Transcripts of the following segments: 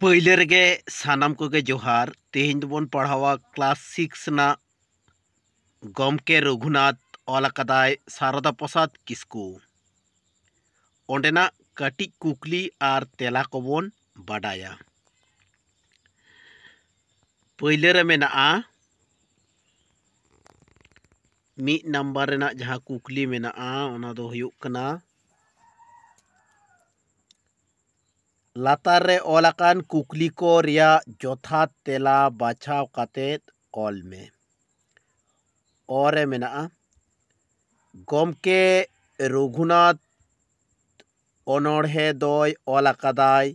पहले रेगे सानाम को जोहार तेहन दोबन पढ़ावा क्लास 6 ना गमके रघुनाथ ऑलकादाय शारदा प्रसाद किस्कू ओंडेना कटी कुकली आर तेला कोबन बाडाया। पहले रे मेना मी नंबर रेना जहाँ कुकली मेना ओना दो हुयुक कना लातार रे ओलाकान कुकली को रिया जोथा तेला बाछाव कातेत ऑल में और मेना गमके रघुनाथ अनोढ़े दय ओलाकादाय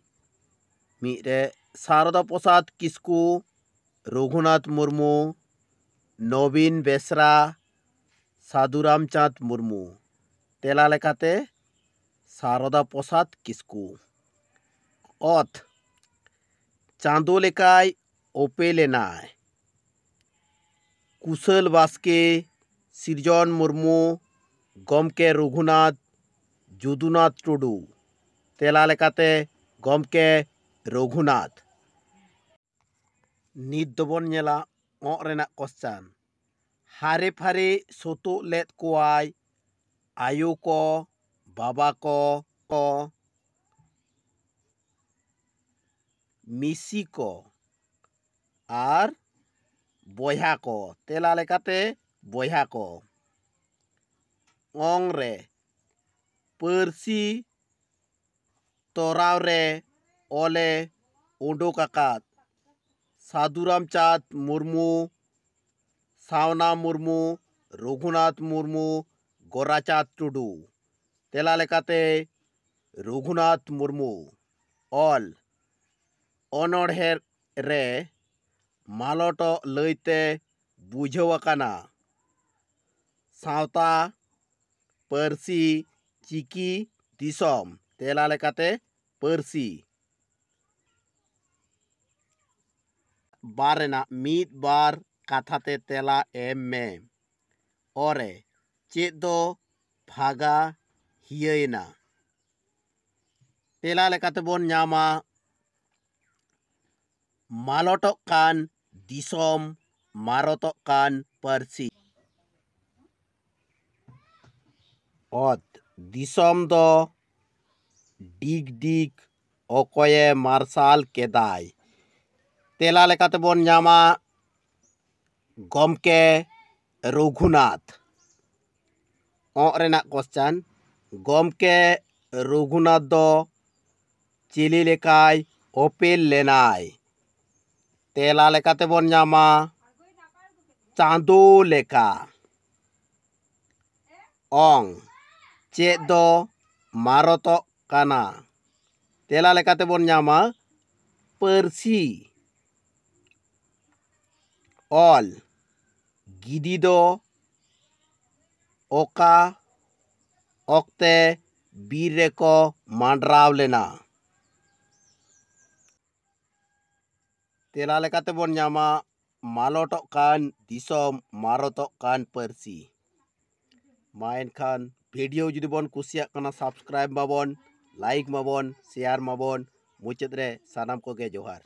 मिरे शारदा प्रसाद किस्कू रघुनाथ मुर्मू नवीन बेसरा साधुराम चाँद मुर्मू तेला लेकाते शारदा प्रसाद किस्कू अथ चाँदो लेकाय ओपेलेनाय कुशल बास्के सिरजन मुर्मू गमके रघुनाथ जुदुनाथ टुडू तेला लेकाते गमके रघुनाथ नित दोबन नेला रेना क्वेश्चन हारे फारे सोतो लेत कोआय आयो को बाबा को मिसी को आर बया को तेला लेकाते बया को ओंग रे पर्सी तोराव रे ओले उडोक आकात साधुराम चाँद मुर्मू सावना मुर्मू रघुनाथ मुर्मू गोराचाँद टुडू तेला लेकाते रघुनाथ मुर्मू ऑल अनोढ़े रे मालोटो लैते बुझावकाना सावता पर्सी चिकी दिसोम तेला लेकाते पर्सी बारेना मीत बार काथाते तेला एम में ओरे चेद दो भागा हियना तेला लेकाते बोन न्यामा मालोटक कान दिसोम मारोटक कान पर्सी ओत दिसोम दो डिग डिग ओकोये मार्शाल केदाय तेला लेकाते बोन न्यामा गमके रघुनाथ रेना क्वेश्चन गमके रघुनाथ दो चिली लेकाय ओपेल लेनाय तेला लेकाते बोन न्यामा चाँदो लेका ओंग चेद दो मारोटक काना तेला लेकाते बोन न्यामा पर्सी ऑल गिदी दो ओका ओक्ते बीर रेको मांडराव लेना तेला लेकाते बोन न्यामा मालोटक कान दिसोम मारोटक कान पर्सी मा एनखान भिडियो जुदी बोन कुसियाक काना सब्सक्राइब माबोन लाइक माबोन शेयर माबोन मुचाद रे सानाम कोगे जोहार।